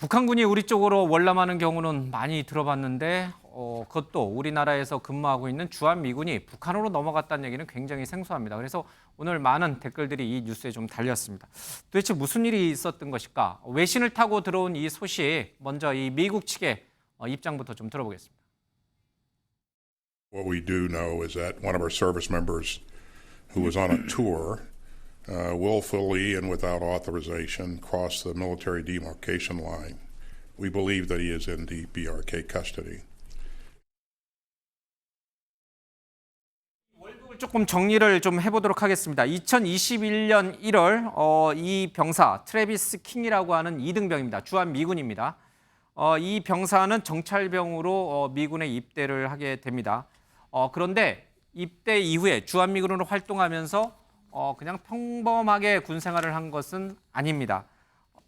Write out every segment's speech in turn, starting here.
북한군이 우리 쪽으로 월남하는 경우는 많이 들어봤는데 그것도 우리나라에서 근무하고 있는 주한미군이 북한으로 넘어갔다는 얘기는 굉장히 생소합니다. 그래서 오늘 많은 댓글들이 이 뉴스에 좀 달렸습니다. 도대체 무슨 일이 있었던 것일까? 외신을 타고 들어온 이 소식, 먼저 이 미국 측의 입장부터 좀 들어보겠습니다. What we do know is that one of our service members who was on a tour willfully and without authorization crossed the military demarcation line. We believe that he is in the BRK custody. 월북을 조금 정리를 좀 해보도록 하겠습니다. 2021년 1월 이 병사 트래비스 킹이라고 하는 2등병입니다. 주한미군입니다. 이 병사는 정찰병으로 미군에 입대를 하게 됩니다. 그런데 입대 이후에 주한미군으로 활동하면서 그냥 평범하게 군 생활을 한 것은 아닙니다.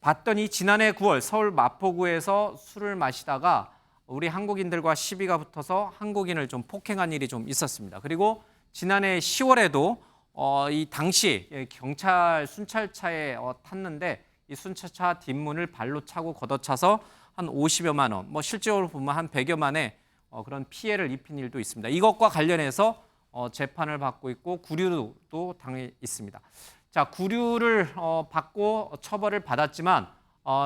봤더니 지난해 9월 서울 마포구에서 술을 마시다가 우리 한국인들과 시비가 붙어서 한국인을 좀 폭행한 일이 좀 있었습니다. 그리고 지난해 10월에도 이 당시 경찰 순찰차에 탔는데 이 순찰차 뒷문을 발로 차고 걷어차서 한 50여만 원, 뭐 실제로 보면 한 100여만 원의 그런 피해를 입힌 일도 있습니다. 이것과 관련해서 재판을 받고 있고 구류도 당해 있습니다. 자, 구류를 받고 처벌을 받았지만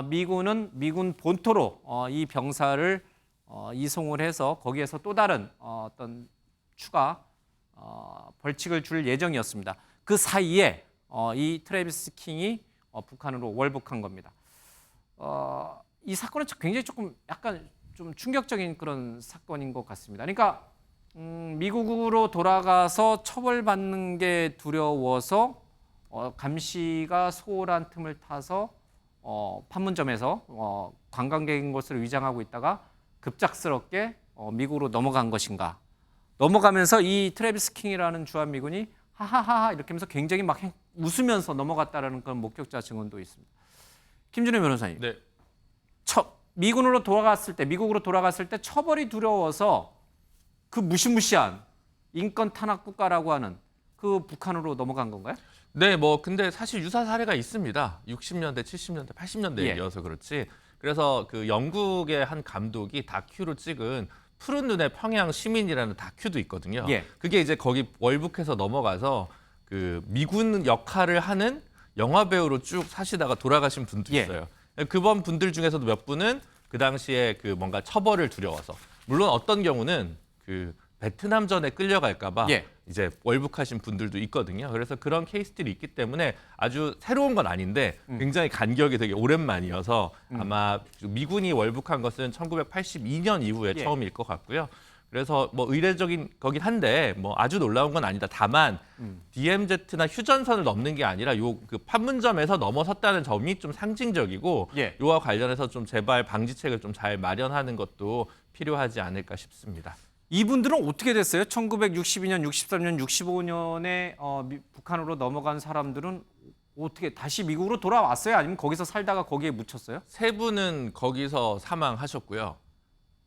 미군은 미군 본토로 이 병사를 이송을 해서 거기에서 또 다른 어떤 추가 벌칙을 줄 예정이었습니다. 그 사이에 이 트래비스 킹이 북한으로 월북한 겁니다. 이 사건은 굉장히 조금 약간 좀 충격적인 그런 사건인 것 같습니다. 그러니까 미국으로 돌아가서 처벌받는 게 두려워서 감시가 소홀한 틈을 타서 판문점에서 관광객인 것으로 위장하고 있다가 급작스럽게 미국으로 넘어간 것인가. 넘어가면서 이 트래비스 킹이라는 주한미군이 하하하 이렇게 하면서 굉장히 막 웃으면서 넘어갔다라는 그런 목격자 증언도 있습니다. 김준호 변호사님. 네. 미국으로 돌아갔을 때 처벌이 두려워서 그 무시무시한 인권 탄압 국가라고 하는 그 북한으로 넘어간 건가요? 네, 뭐 근데 사실 유사 사례가 있습니다. 60년대, 70년대, 80년대 예. 얘기여서 그렇지. 그래서 그 영국의 한 감독이 다큐로 찍은 푸른 눈의 평양 시민이라는 다큐도 있거든요. 예. 그게 이제 거기 월북해서 넘어가서 그 미군 역할을 하는 영화 배우로 쭉 사시다가 돌아가신 분도 예. 있어요. 그번 분들 중에서도 몇 분은 그 당시에 그 뭔가 처벌을 두려워서, 물론 어떤 경우는 그 베트남전에 끌려갈까봐 예. 이제 월북하신 분들도 있거든요. 그래서 그런 케이스들이 있기 때문에 아주 새로운 건 아닌데 굉장히 간격이 되게 오랜만이어서 아마 미군이 월북한 것은 1982년 이후에 예. 처음일 것 같고요. 그래서 뭐 의례적인 거긴 한데 뭐 아주 놀라운 건 아니다. 다만 DMZ나 휴전선을 넘는 게 아니라 요 그 판문점에서 넘어섰다는 점이 좀 상징적이고 예. 요와 관련해서 좀 재발 방지책을 좀 잘 마련하는 것도 필요하지 않을까 싶습니다. 이분들은 어떻게 됐어요? 1962년, 63년, 65년에 북한으로 넘어간 사람들은 어떻게 다시 미국으로 돌아왔어요? 아니면 거기서 살다가 거기에 묻혔어요? 세 분은 거기서 사망하셨고요.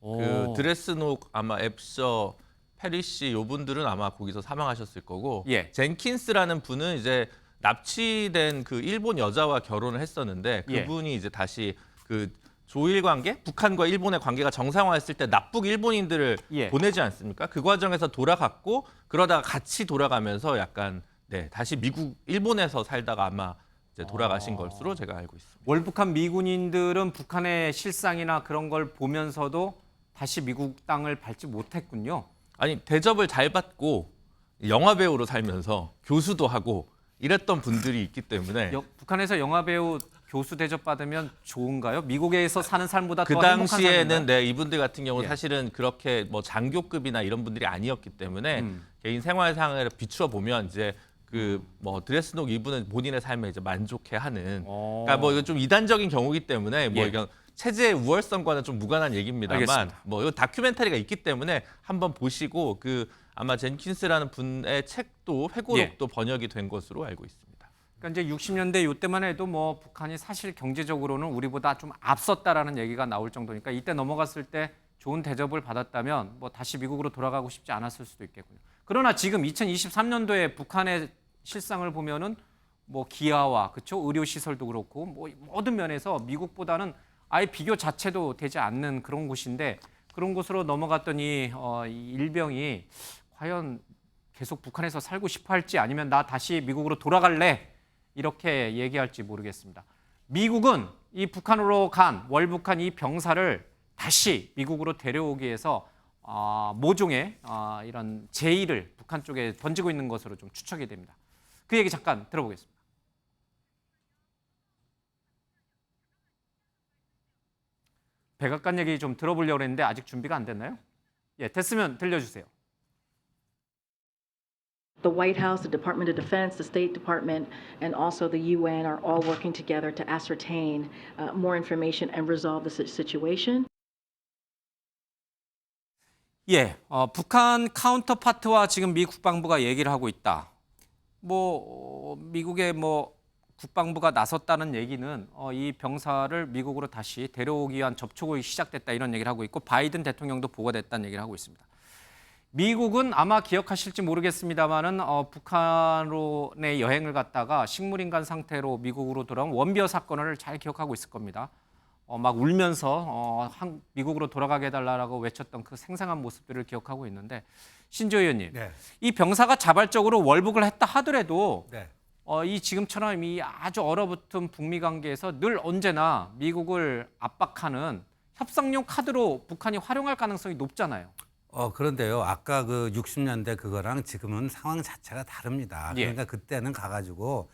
그 드레스녹 아마 앱셔 페리시 요 분들은 아마 거기서 사망하셨을 거고 예. 젠킨스라는 분은 이제 납치된 그 일본 여자와 결혼을 했었는데 예. 그분이 이제 다시 그 조일 관계, 북한과 일본의 관계가 정상화했을 때 납북 일본인들을 예. 보내지 않습니까? 그 과정에서 돌아갔고 그러다가 같이 돌아가면서 약간 다시 미국, 일본에서 살다가 아마 이제 돌아가신 것으로 제가 알고 있습니다. 월북한 미군인들은 북한의 실상이나 그런 걸 보면서도 다시 미국 땅을 밟지 못했군요. 아니 대접을 잘 받고 영화 배우로 살면서 교수도 하고 이랬던 분들이 있기 때문에 북한에서 영화 배우 교수 대접 받으면 좋은가요? 미국에서 사는 삶보다 그 더 행복한 당시에는 삶인가요? 이분들 같은 경우는 예. 사실은 그렇게 뭐 장교급이나 이런 분들이 아니었기 때문에 개인 생활상을 비추어 보면 이제 그 뭐 드레스녹 이분은 본인의 삶에 이제 만족해하는. 그러니까 뭐 이건 좀 이단적인 경우기 때문에 뭐 예. 이건 체제의 우월성과는 좀 무관한 얘기입니다만 알겠습니다. 뭐 이 다큐멘터리가 있기 때문에 한번 보시고 그 아마 젠킨스라는 분의 책도 회고록도 번역이 된 것으로 알고 있습니다. 그러니까 이제 60년대 이때만 해도 뭐 북한이 사실 경제적으로는 우리보다 좀 앞섰다라는 얘기가 나올 정도니까 이때 넘어갔을 때 좋은 대접을 받았다면 뭐 다시 미국으로 돌아가고 싶지 않았을 수도 있겠군요. 그러나 지금 2023년도에 북한의 실상을 보면은 뭐 기아와 그렇죠 의료 시설도 그렇고 뭐 모든 면에서 미국보다는 아예 비교 자체도 되지 않는 그런 곳인데 그런 곳으로 넘어갔더니 이 일병이 과연 계속 북한에서 살고 싶어 할지 아니면 나 다시 미국으로 돌아갈래 이렇게 얘기할지 모르겠습니다. 미국은 이 북한으로 간 월북한 이 병사를 다시 미국으로 데려오기 위해서 모종의 이런 제의를 북한 쪽에 던지고 있는 것으로 좀 추측이 됩니다. 그 얘기 잠깐 들어보겠습니다. 백악관 얘기 좀 들어보려고 했는데 아직 준비가 안 됐나요? 예, 됐으면 들려주세요. The White House, the Department of Defense, the State Department, and also the UN are all working together to ascertain more information and resolve the situation. 예, 북한 카운터파트와 지금 미 국방부가 얘기를 하고 있다. 미국의 국방부가 나섰다는 얘기는 이 병사를 미국으로 다시 데려오기 위한 접촉이 시작됐다 이런 얘기를 하고 있고 바이든 대통령도 보고됐다는 얘기를 하고 있습니다. 미국은 아마 기억하실지 모르겠습니다만은 북한으로 여행을 갔다가 식물인간 상태로 미국으로 돌아온 원비어 사건을 잘 기억하고 있을 겁니다. 막 울면서 미국으로 돌아가게 해달라고 외쳤던 그 생생한 모습들을 기억하고 있는데 신조 의원님, 네. 이 병사가 자발적으로 월북을 했다 하더라도 네. 이 지금처럼 이 아주 얼어붙은 북미 관계에서 늘 언제나 미국을 압박하는 협상용 카드로 북한이 활용할 가능성이 높잖아요. 그런데요. 아까 그 60년대 그거랑 지금은 상황 자체가 다릅니다. 예. 그러니까 그때는 가가지고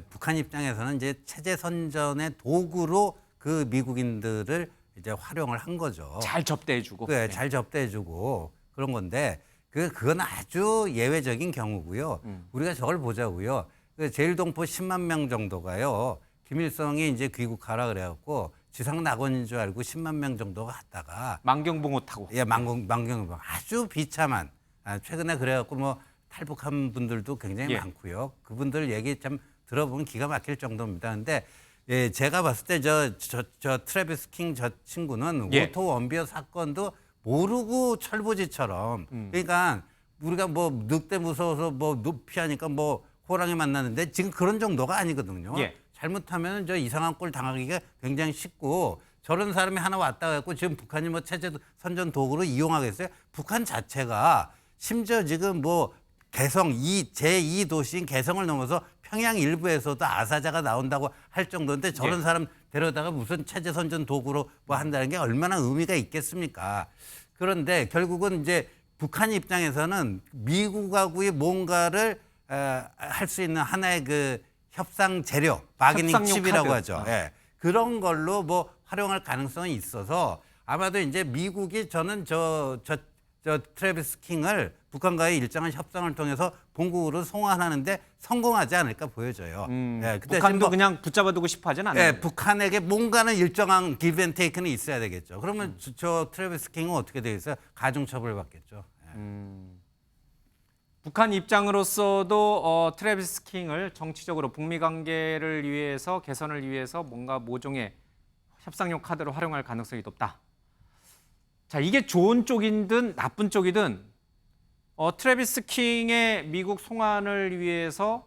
북한 입장에서는 이제 체제 선전의 도구로 그 미국인들을 이제 활용을 한 거죠. 잘 접대해주고. 네, 잘 접대해주고 그런 건데 그건 아주 예외적인 경우고요. 우리가 저걸 보자고요. 그 제일동포 10만 명 정도가요. 김일성이 이제 귀국하라 그래갖고 지상 낙원인 줄 알고 10만 명 정도가 갔다가 만경봉호 타고. 예, 만경봉 아주 비참한 최근에 그래갖고 뭐 탈북한 분들도 굉장히 예. 많고요. 그분들 얘기 참 들어보면 기가 막힐 정도입니다. 근데 예, 제가 봤을 때 저 트래비스 킹 저 친구는 예. 오토 원비어 사건도 모르고 철부지처럼 그러니까 우리가 뭐 늑대 무서워서 뭐 피하니까 뭐 호랑이 만나는데 지금 그런 정도가 아니거든요. 예. 잘못하면 저 이상한 꼴 당하기가 굉장히 쉽고 저런 사람이 하나 왔다 갖고 지금 북한이 뭐 체제 선전 도구로 이용하겠어요? 북한 자체가 심지어 지금 뭐 개성 제2 도시인 개성을 넘어서 평양 일부에서도 아사자가 나온다고 할 정도인데 저런 예. 사람 데려다가 무슨 체제 선전 도구로 뭐 한다는 게 얼마나 의미가 있겠습니까? 그런데 결국은 이제 북한 입장에서는 미국하고의 뭔가를 할 수 있는 하나의 그 협상 재료, 바기닝 협상용 칩이라고 카드. 하죠. 예. 그런 걸로 뭐 활용할 가능성이 있어서 아마도 이제 미국이 저는 저 트래비스 킹을 북한과의 일정한 협상을 통해서 본국으로 송환하는데 성공하지 않을까 보여져요. 예, 근데 북한도 지금 그냥 붙잡아두고 싶어 하진 않아요. 예, 북한에게 뭔가는 일정한 기브 앤 테이크는 있어야 되겠죠. 그러면 저 트래비스 킹은 어떻게 되겠어요? 가중처벌 받겠죠. 예. 북한 입장으로서도 트래비스 킹을 정치적으로 북미 관계를 위해서 개선을 위해서 뭔가 모종의 협상용 카드로 활용할 가능성이 높다. 자, 이게 좋은 쪽이든 나쁜 쪽이든 트래비스 킹의 미국 송환을 위해서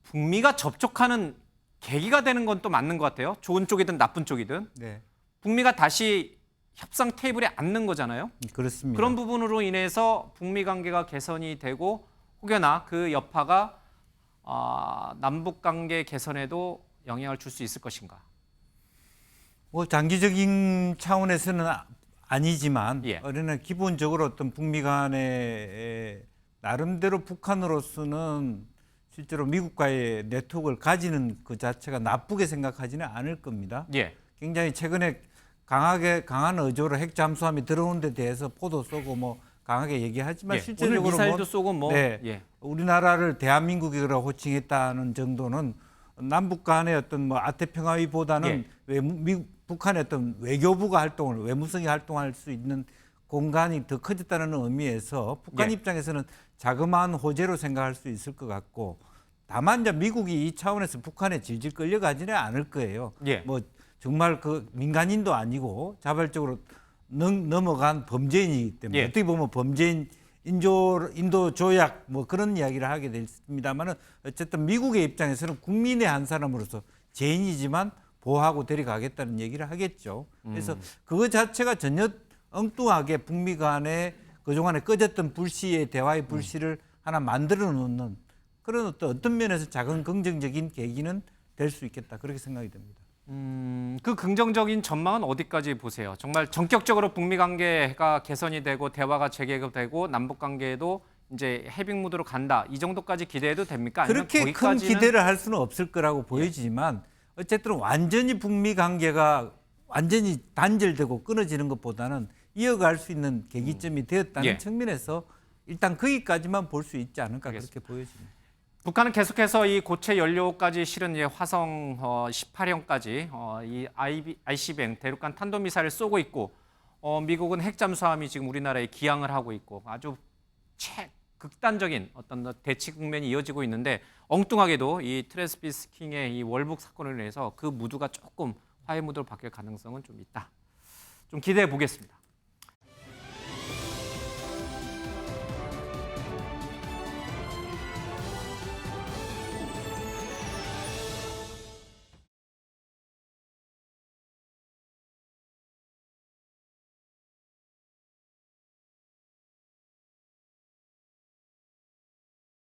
북미가 접촉하는 계기가 되는 건 또 맞는 것 같아요. 좋은 쪽이든 나쁜 쪽이든 네, 북미가 다시 협상 테이블에 앉는 거잖아요. 그렇습니다. 그런 부분으로 인해서 북미 관계가 개선이 되고 혹여나 그 여파가 남북 관계 개선에도 영향을 줄 수 있을 것인가? 뭐 장기적인 차원에서는 아니지만 예. 그러나 기본적으로 어떤 북미 간의 나름대로 북한으로서는 실제로 미국과의 네트워크를 가지는 그 자체가 나쁘게 생각하지는 않을 겁니다. 예. 굉장히 최근에 강한 의조로 핵 잠수함이 들어온 데 대해서 포도 쏘고 뭐 강하게 얘기하지만 예. 실제적으로 오늘 미사일도 뭐, 쏘고 뭐 네, 예. 우리나라를 대한민국이라고 호칭했다는 정도는 남북 간의 어떤 뭐 아태평화위보다는 북한의 어떤 외교부가 외무성이 활동할 수 있는 공간이 더 커졌다는 의미에서 북한 예. 입장에서는 자그마한 호재로 생각할 수 있을 것 같고 다만 이제 미국이 이 차원에서 북한에 질질 끌려가지는 않을 거예요. 예. 뭐 정말 그 민간인도 아니고 자발적으로 넘어간 범죄인이기 때문에 예. 어떻게 보면 범죄인 인도 조약 뭐 그런 이야기를 하게 됐습니다만은 어쨌든 미국의 입장에서는 국민의 한 사람으로서 죄인이지만 보호하고 데려가겠다는 얘기를 하겠죠. 그래서 그거 자체가 전혀 엉뚱하게 북미 간에 그동안에 꺼졌던 불씨의 대화의 불씨를 하나 만들어 놓는 그런 어떤 면에서 작은 긍정적인 계기는 될 수 있겠다. 그렇게 생각이 됩니다. 그 긍정적인 전망은 어디까지 보세요? 정말 전격적으로 북미 관계가 개선이 되고 대화가 재개되고 남북 관계도 이제 해빙 무드로 간다. 이 정도까지 기대해도 됩니까? 아니면 그렇게 큰 거기까지는 기대를 할 수는 없을 거라고 보여지지만 어쨌든 완전히 북미 관계가 완전히 단절되고 끊어지는 것보다는 이어갈 수 있는 계기점이 되었다는 예. 측면에서 일단 거기까지만 볼 수 있지 않을까 그렇게 보여집니다. 북한은 계속해서 이 고체 연료까지 실은 이제 화성 18형까지 이 ICBM 대륙간 탄도미사일을 쏘고 있고 미국은 핵잠수함이 지금 우리나라에 기항을 하고 있고 아주 극단적인 어떤 대치 국면이 이어지고 있는데 엉뚱하게도 이 트래비스 킹의 이 월북 사건을 인해서 그 무드가 조금 화해 무드로 바뀔 가능성은 좀 있다. 좀 기대해 보겠습니다.